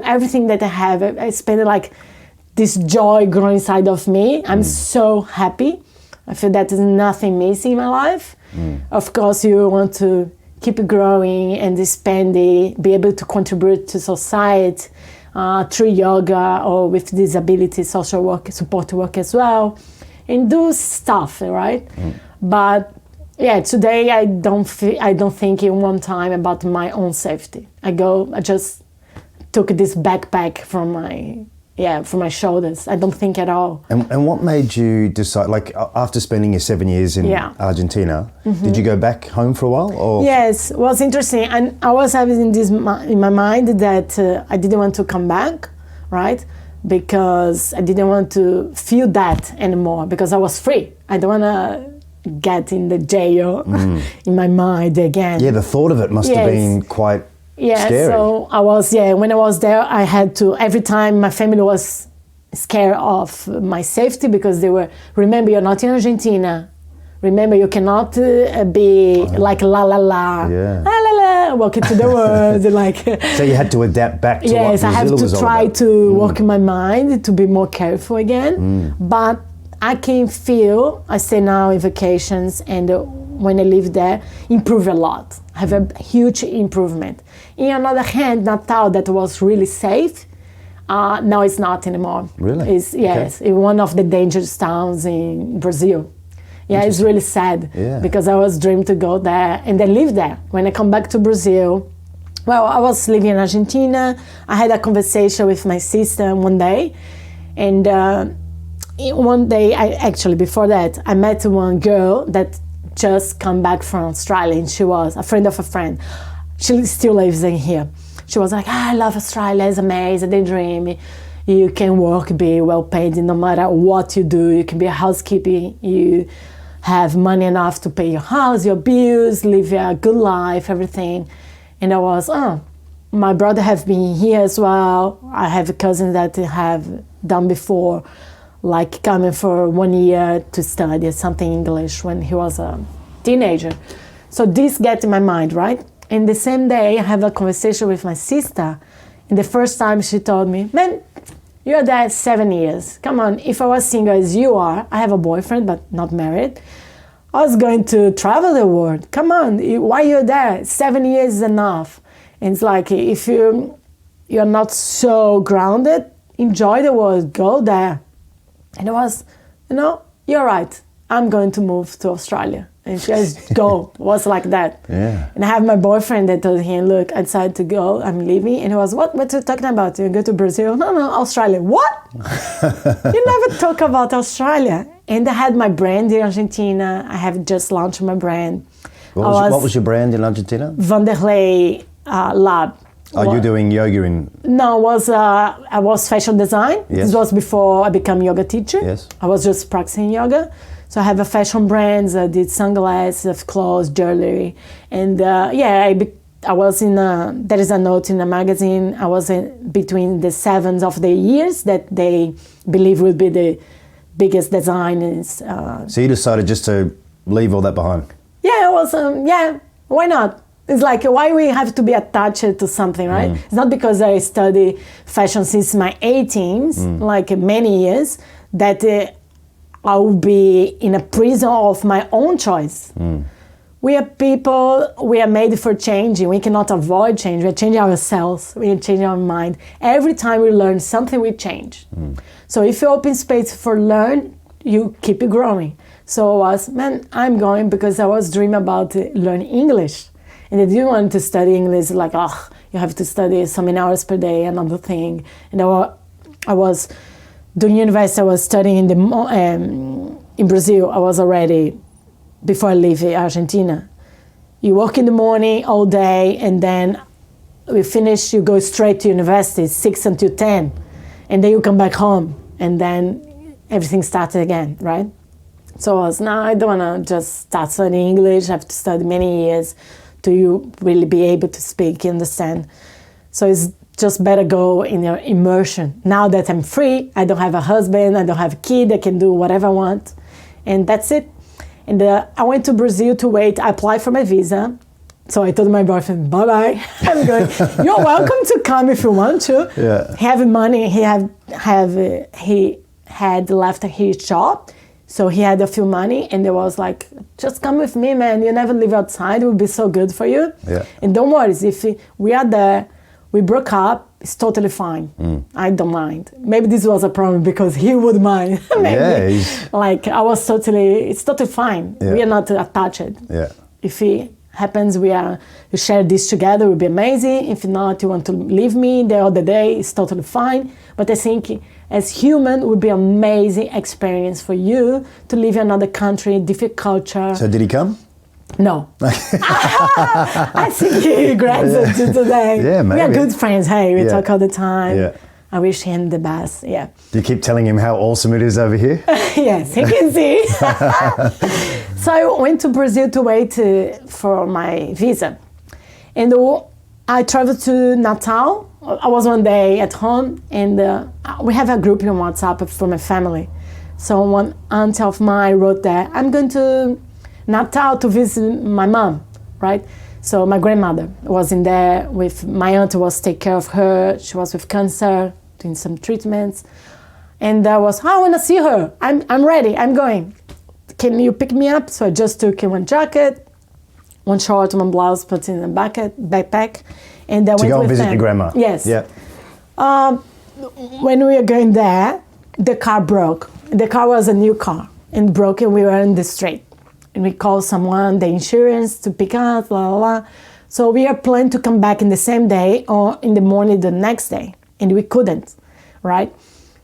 everything that I have. I spend like this joy growing inside of me. I'm so happy. I feel that there's nothing missing in my life. Of course, you want to keep growing and be able to contribute to society through yoga or with disability, social work, support work as well. And do stuff, right? But yeah, today I don't think in one time about my own safety. I just took this backpack from my shoulders. I don't think at all. And what made you decide, like after spending your 7 years in Argentina, did you go back home for a while? Or? Yes, it was interesting. And I was having this in my mind that I didn't want to come back, right? Because I didn't want to feel that anymore, because I was free. I don't want to get in the jail in my mind again. Yeah, the thought of it must have been quite scary. So I was, when I was there, I had to, every time my family was scared of my safety, because they were, remember, you're not in Argentina. Remember, you cannot be like la la la, walking to the world. Like. So you had to adapt back to what Brazil was all about. Yes, I have to try to work in my mind to be more careful again. But I can feel, I stay now in vacations, and when I live there, improve a lot. I have a huge improvement. In another hand, Natal, that was really safe, now it's not anymore. Really? It's one of the dangerous towns in Brazil. Yeah, it's really sad because I was dreaming to go there and then live there. When I come back to Brazil, well, I was living in Argentina. I had a conversation with my sister one day, and one day, before that, I met one girl that just come back from Australia, and she was a friend of a friend. She still lives in here. She was like, I love Australia, it's amazing, they dream. You can work, be well paid, no matter what you do. You can be a housekeeper, you have money enough to pay your house, your bills, live a good life, everything. And I was, my brother have been here as well. I have a cousin that have done before, like coming for 1 year to study something English when he was a teenager. So this get in my mind, right? And the same day I have a conversation with my sister, and the first time she told me, man, you're there 7 years. Come on, if I was single as you are, I have a boyfriend but not married, I was going to travel the world. Come on, why you're there? 7 years is enough. And it's like, if you're not so grounded, enjoy the world, go there. And it was, you're right, I'm going to move to Australia. And she just go, it was like that. Yeah. And I have my boyfriend that told him, look, I decided to go, I'm leaving. And he was, what are you talking about? You go to Brazil? No, Australia. What? You never talk about Australia. And I had my brand in Argentina. I have just launched my brand. What was your brand in Argentina? Wanderley Lab. Are you doing yoga in? No, I was fashion design. Yes. This was before I became yoga teacher. Yes. I was just practicing yoga. So I have a fashion brands. I did sunglasses, clothes, jewelry, and I was in. There is a note in the magazine. I was between the 7 of the years that they believe would be the biggest designers. So you decided just to leave all that behind? Yeah, it was. Why not? It's like, why we have to be attached to something, right? It's not because I study fashion since my 18s, like many years, that I will be in a prison of my own choice. we are people, we are made for changing. We cannot avoid change. We change ourselves. We change our mind. Every time we learn something, we change. So if you open space for learn, you keep it growing. So I was, I'm going because I was dreaming about learning English. And I didn't want to study English like, you have to study so many hours per day, another thing. And I was doing university, I was studying in Brazil. I was already, before I leave Argentina. You work in the morning all day, and then we finish, you go straight to university, 6 until 10. And then you come back home, and then everything starts again, right? So I was, I don't want to just start studying English. I have to study many years to you really be able to speak, understand. So it's just better go in your immersion. Now that I'm free, I don't have a husband, I don't have a kid, I can do whatever I want. And that's it. And I went to Brazil to wait. I applied for my visa. So I told my boyfriend, bye-bye. I'm going, you're welcome to come if you want to. Yeah. He have money. He had left his job. So he had a few money. And they was like, just come with me, man. You never live outside. It would be so good for you. Yeah. And don't worry, if we are there, we broke up, it's totally fine. I don't mind. Maybe this was a problem because he would mind. Maybe. Yeah, like it's totally fine. Yeah. We are not attached. Yeah. If it happens, we share this together, it would be amazing. If not, you want to leave me the other day, it's totally fine. But I think as human, it would be an amazing experience for you to live in another country, different culture. So did he come? No. I think he regrets it today. Yeah, maybe. We are good friends. Hey, we talk all the time. Yeah. I wish him the best. Yeah. Do you keep telling him how awesome it is over here? Yes, he can see. So I went to Brazil to wait for my visa. And I traveled to Natal. I was one day at home, and we have a group on WhatsApp for my family. So one aunt of mine wrote that, I'm going to Natal to visit my mom, right? So my grandmother was in there with, my aunt was take care of her. She was with cancer, doing some treatments. And I was, I want to see her. I'm ready, I'm going. Can you pick me up? So I just took one jacket, one short, one blouse, put in a backpack. And I went go with visit them. your grandma? Yes. Yeah. When we were going there, the car broke. The car was a new car and broke, and we were in the street. And we called someone, the insurance, to pick up, blah, blah, blah. So we are planning to come back in the same day or in the morning the next day. And we couldn't, right?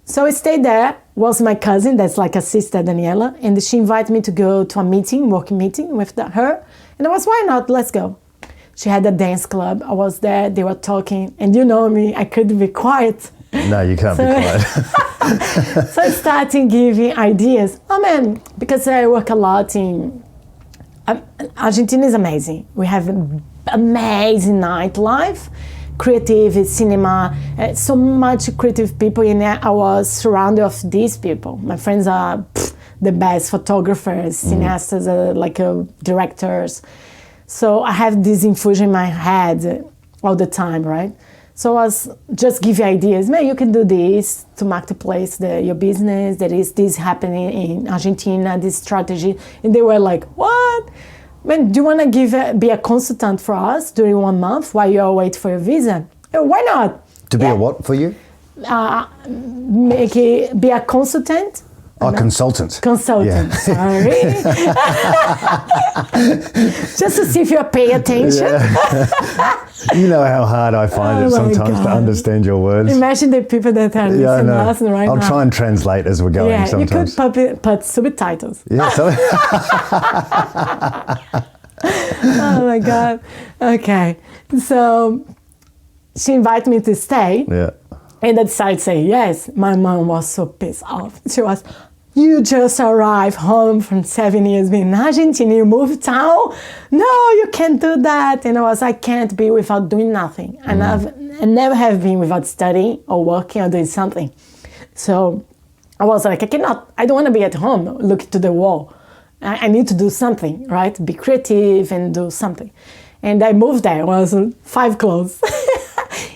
So I stayed there, was my cousin, that's like a sister, Daniela. And she invited me to go to a meeting, working meeting with her. And I was, why not? Let's go. She had a dance club. I was there, they were talking. And you know me, I couldn't be quiet. No, you can't be quiet. So I started giving ideas. Oh man, because I work a lot in... Argentina is amazing. We have amazing nightlife, creative cinema, so much creative people in there. I was surrounded of these people. My friends are the best photographers, cineastas, directors. So I have this infusion in my head all the time, right? So I was just give you ideas. Man, you can do this to marketplace your business. There is this happening in Argentina, this strategy. And they were like, what? Man, do you want to be a consultant for us during 1 month while you are waiting for your visa? Why not? To be a what for you? Be a consultant. Oh, consultant. Consultant, sorry. Just to see if you're paying attention. Yeah. You know how hard I find it sometimes to understand your words. Imagine the people that are listening to us right now. I'll try and translate as we're going sometimes. You could put subtitles. Yeah, Oh my God. Okay. So she invited me to stay. Yeah. And I decided to say yes. My mom was so pissed off. She was, you just arrived home from 7 years being in Argentina, you moved town? No, you can't do that. And I can't be without doing nothing. And I never have been without studying or working or doing something. So I was like, I don't want to be at home looking to the wall. I need to do something, right? Be creative and do something. And I moved there. It was 5 clothes.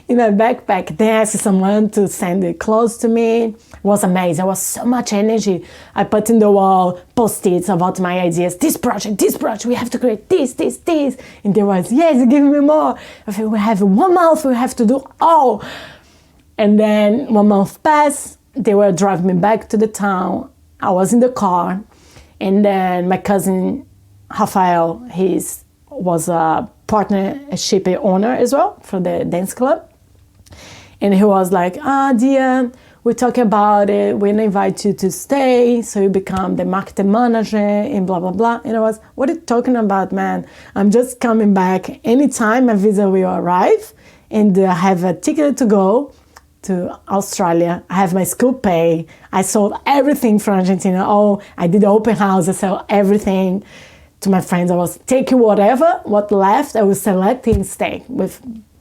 in my backpack. Then I asked someone to send the clothes to me. It was amazing. There was so much energy. I put in the wall post-its about my ideas. This project, we have to create this. And they was, yes, give me more. I said, we have 1 month, we have to do all. And then 1 month passed. They were driving me back to the town. I was in the car. And then my cousin, Rafael, was a partnership owner as well for the dance club. And he was like, dear, we're talking about it. We're gonna invite you to stay, so you become the marketing manager and blah, blah, blah. And I was, what are you talking about, man? I'm just coming back. Anytime my visa will arrive and I have a ticket to go to Australia. I have my school pay. I sold everything from Argentina. I did the open house. I sold everything to my friends. I was taking what left, I would select and stay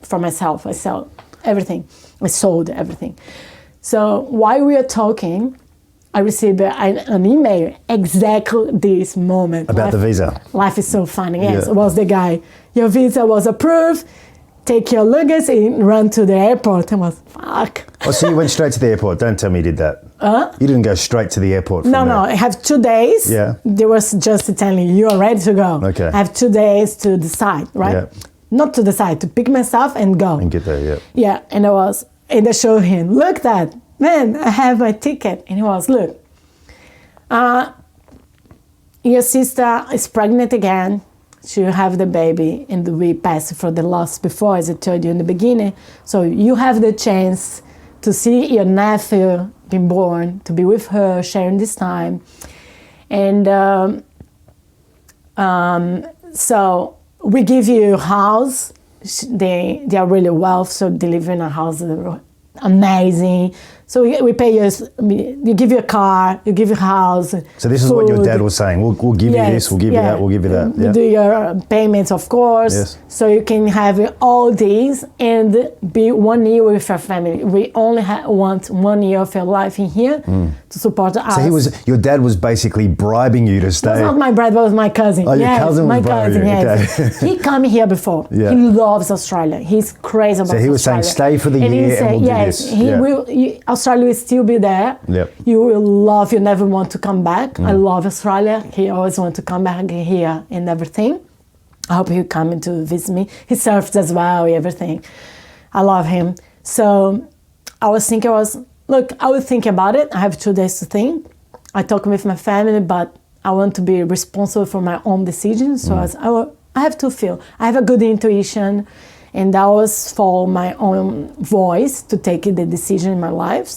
for myself. I sold everything. I sold everything. So while we are talking, I received an email exactly this moment. About the visa. Life is so funny. Yes, it was the guy. Your visa was approved. Take your luggage and run to the airport. I was, fuck. Oh, so you went straight to the airport. Don't tell me you did that. You didn't go straight to the airport from No, I have 2 days. Yeah. They was just telling you are ready to go. Okay. I have 2 days to decide, right? Yeah. Not to decide, to pick myself and go. And get there, yeah. Yeah, and I showed him, look that, man, I have my ticket. And he was, look, your sister is pregnant again. She'll have the baby, and we passed for the loss before, as I told you in the beginning. So you have the chance to see your nephew being born, to be with her, sharing this time. And so we give you a house. They are really wealthy, so they live in a house that are amazing. So we pay you give you a car, you give you a house. So this is what your dad was saying. We'll give you this, we'll give you that, we'll give you that. You do your payments, of course. Yes. So you can have all these and be 1 year with your family. We only want 1 year of your life in here to support us. So your dad was basically bribing you to stay. It was not my brother, it was my cousin. Oh, your cousin was bribing you. Yes. Okay. He came here before. Yeah. He loves Australia. He's crazy about Australia. So he was saying, stay for the year and we'll do this. Yes, Australia will still be there. Yep. You will love, you never want to come back. I love Australia. He always wants to come back here and everything. I hope he'll come to visit me. He surfs as well, everything. I love him. So I was thinking, look, I will think about it. I have 2 days to think. I talk with my family, but I want to be responsible for my own decisions. So I have to feel. I have a good intuition, and I always follow my own voice to take the decision in my life.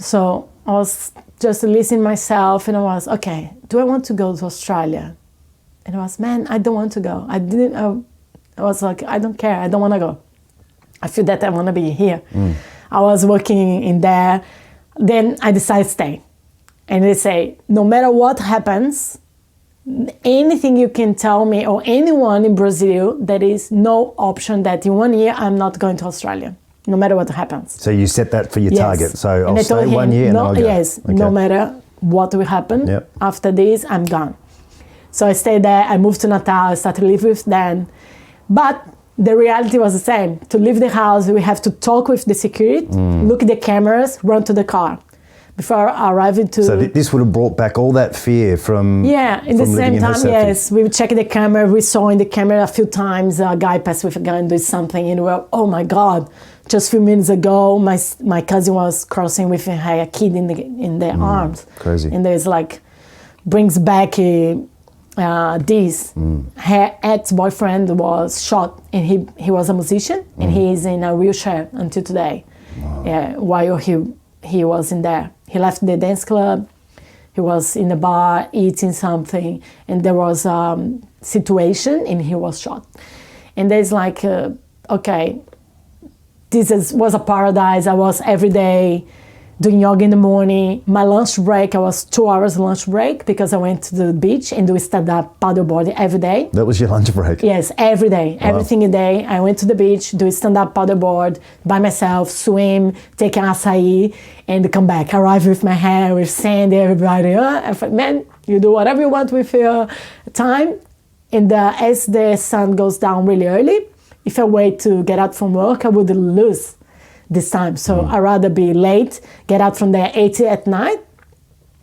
So I was just listening myself, and I was, okay, do I want to go to Australia? And I was, man, I don't want to go. I was like, I don't care. I don't want to go. I feel that I want to be here. I was working in there. Then I decided to stay. And they say, no matter what happens, anything you can tell me or anyone in Brazil, there is no option that in 1 year I'm not going to Australia, no matter what happens. So you set that for your target. So and I'll stay 1 year and then I'll go. Yes, okay. No matter what will happen, after this, I'm gone. So I stayed there, I moved to Natal, I started to live with them. But the reality was the same. To leave the house, we have to talk with the security, look at the cameras, run to the car. Before arriving to... So this would have brought back all that fear from... Yeah, in the same time, yes. We would check the camera. We saw in the camera a few times a guy pass with a gun, do something, and we were, oh my God. Just a few minutes ago, my cousin was crossing with a kid in their arms. Crazy. And there's brings back this. Her ex-boyfriend was shot, and he was a musician, and he is in a wheelchair until today. Wow. While he was in there. He left the dance club, he was in the bar eating something, and there was a situation and he was shot. And there's okay, this was a paradise. I was every day doing yoga in the morning. My lunch break, I was 2 hours lunch break because I went to the beach and do stand-up paddleboarding every day. That was your lunch break? Yes, every day. Wow. Every single day. I went to the beach, do stand-up paddleboard by myself, swim, take an acai, and come back. Arrive with my hair, with sand, everybody. I thought, man, you do whatever you want with your time. And as the sun goes down really early, if I wait to get out from work, I would lose this time. So I'd rather be late, get out from there 8 at night,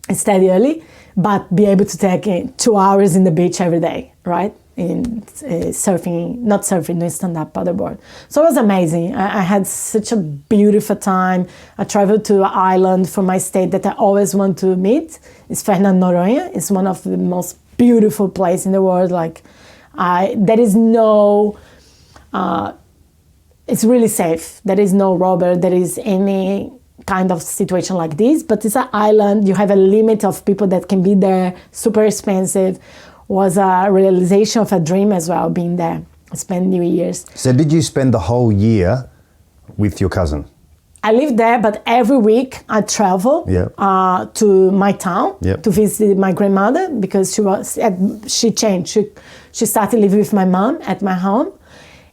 and study early, but be able to take 2 hours in the beach every day, right? In doing stand-up paddleboard. So it was amazing. I had such a beautiful time. I traveled to an island from my state that I always want to meet. It's Fernando Noronha. It's one of the most beautiful places in the world. There is no, it's really safe. There is no robber. There is any kind of situation like this, but it's an island. You have a limit of people that can be there. Super expensive. Was a realization of a dream as well, being there. I spent New Year's. So did you spend the whole year with your cousin? I lived there, but every week I travel to my town to visit my grandmother, because she changed. She started living with my mom at my home.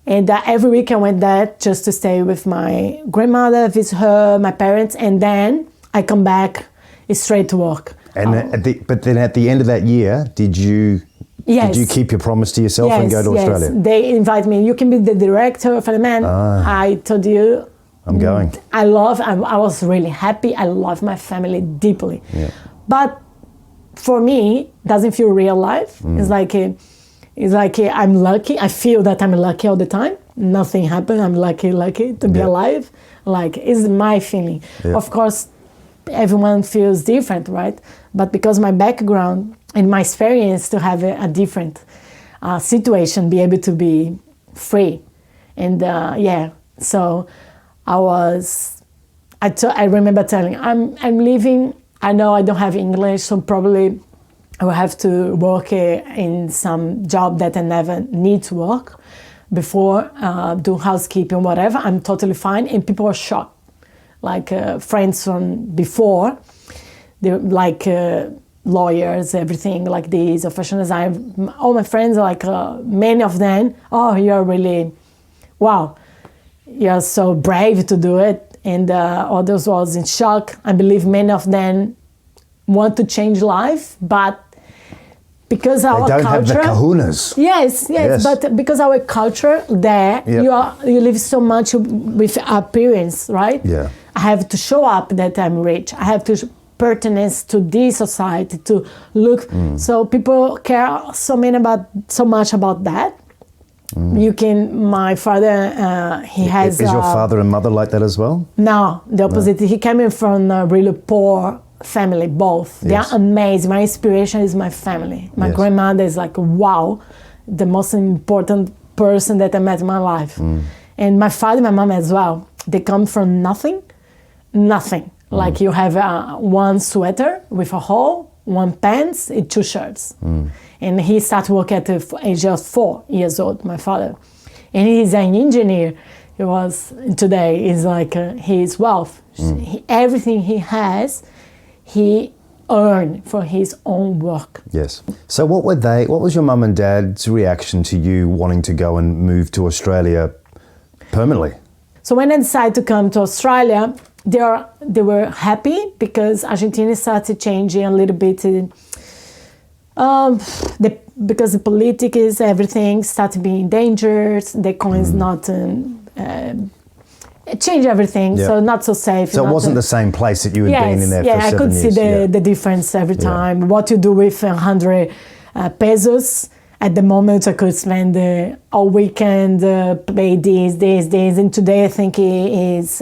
And every week I went there just to stay with my grandmother, visit her, my parents, and then I come back straight to work. And but then at the end of that year, did you keep your promise to yourself and go to Australia? Yes, they invite me. You can be the director of an event. I told you, I'm going. I was really happy. I love my family deeply. Yeah. But for me, it doesn't feel real life. It's like I'm lucky. I feel that I'm lucky all the time. Nothing happened. I'm lucky to be alive. It's my feeling. Yeah. Of course, everyone feels different, right? But because my background and my experience to have a different situation, be able to be free. And so I remember telling, I'm leaving. I know I don't have English, so probably I will have to work in some job that I never need to work before, do housekeeping, whatever. I'm totally fine. And people are shocked. Friends from before, they're lawyers, everything like this, fashion design. All my friends, many of them, you're really, wow, you're so brave to do it. And others was in shock. I believe many of them want to change life, but because our they don't culture, have the kahunas. Yes, but because our culture there, you live so much with appearance, right? Yeah. I have to show up that I'm rich. I have to pertenance to this society, to look. So people care so much about that. My father, he has... Is your father and mother like that as well? No, the opposite. No. He came in from a really poor family, both. Yes. They are amazing. My inspiration is my family. My grandmother is wow, the most important person that I met in my life. And my father and my mom as well. They come from nothing. You have one sweater with a hole, one pants, and 2 shirts. And he started work at the age of 4 years old, my father. And he's an engineer. Today is his wealth. Everything he has, he earned for his own work. Yes. So what was your mum and dad's reaction to you wanting to go and move to Australia permanently? So when I decided to come to Australia, they were happy because Argentina started changing a little bit. Because the politics, everything started being endangered. The coin's not change everything, so not so safe. So it wasn't the same place that you had been in there for 7 years. I could see the difference every time. What you do with 100 pesos. At the moment, I could spend all weekend, pay this, and today I think it is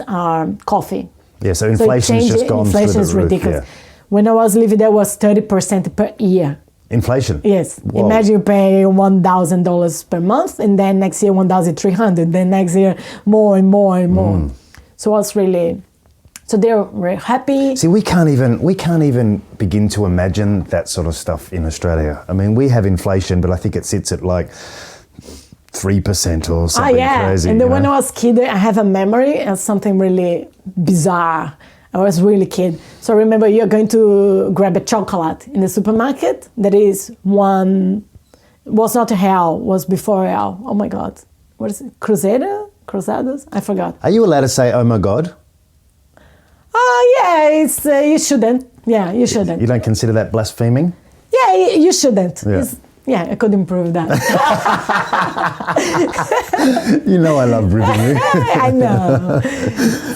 coffee. Yeah, so inflation's just gone through the roof. Inflation is ridiculous. Yeah. When I was living there, was 30% per year. Inflation? Yes. Whoa. Imagine you pay $1,000 per month, and then next year $1,300, then next year more and more and more. So it's really... So they're very happy. See, we can't even begin to imagine that sort of stuff in Australia. I mean, we have inflation, but I think it sits at 3% or something crazy. And then when I was a kid, I have a memory of something really bizarre. I was really kid. So I remember you're going to grab a chocolate in the supermarket. That is was not a real, was before real. Oh my God. What is it? Cruzados? I forgot. Are you allowed to say, oh my God? You shouldn't. Yeah, you shouldn't. You don't consider that blaspheming? Yeah, you shouldn't. Yeah. Yeah, I could improve that. You know I love ribbing you. I know.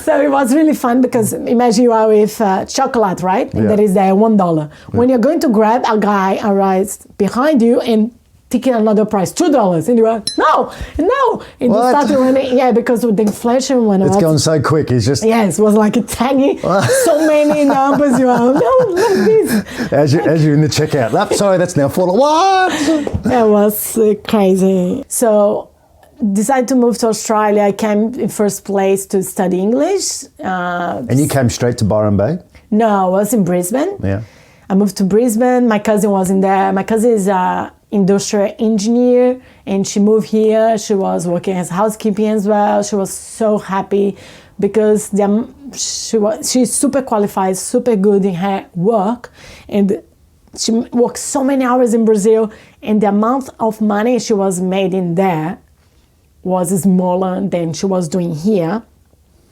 So it was really fun because imagine you are with chocolate, right? And Yeah. there is the $1. When you're going to grab, a guy arrives behind you and taking another price, $2. And you are, no. And you What? started running. Yeah, because with the inflation when It's gone so quick. It's just yes, it was like a tiny, so many numbers. You are, no, look this. as you're in the checkout. Oh, sorry, that's now $4. What? It was crazy. So decided to move to Australia. I came in first place to study English. And you came straight to Byron Bay? No, I was in Brisbane. Yeah. I moved to Brisbane. My cousin was in there. My cousin is an industrial engineer, and she moved here. She was working as housekeeping as well. She was so happy because she's super qualified, super good in her work, and she worked so many hours in Brazil, and the amount of money she was made in there was smaller than she was doing here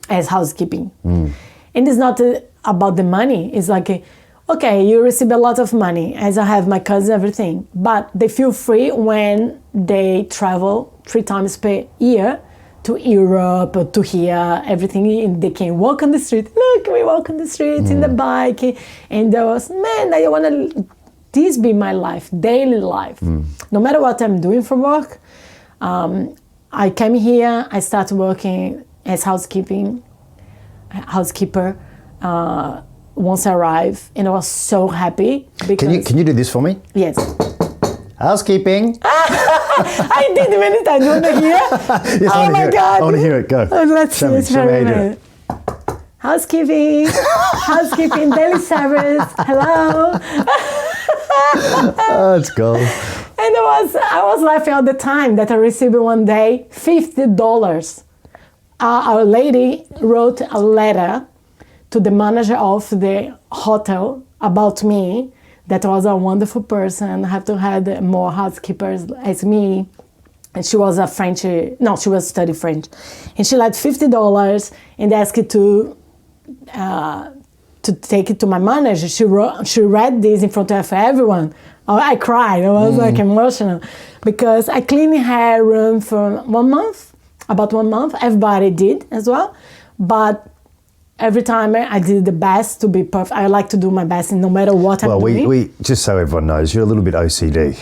as housekeeping. And it's not about the money. It's like, okay, you receive a lot of money, as I have my cousin, everything, but they feel free when they travel 3 times per year to Europe or to here, everything, and they can walk on the street. Look, we walk on the street in the bike, and there was, man, I want to, this be my life, daily life. No matter what I'm doing for work, I came here, I started working as housekeeper. Once I arrived, and I was so happy because Can you do this for me? yes, Housekeeping. I did many times. You want to hear? Yes, Oh my God! I want to hear it. Go. Let's Show see. me, It's show me very how you do nice. Housekeeping, daily service. Hello. Oh, it's gold. And I was laughing all the time that I received one day $50. Our lady wrote a letter to the manager of the hotel about me, that was a wonderful person, have to have more housekeepers as me. And she was she was studying French. And she left $50 and asked it to take it to my manager. She read this in front of everyone. I cried, I was like emotional, because I cleaned her room for about 1 month. Everybody did as well. But every time I did the best to be perfect. I like to do my best, and no matter what I'm doing. We just so everyone knows, you're a little bit OCD.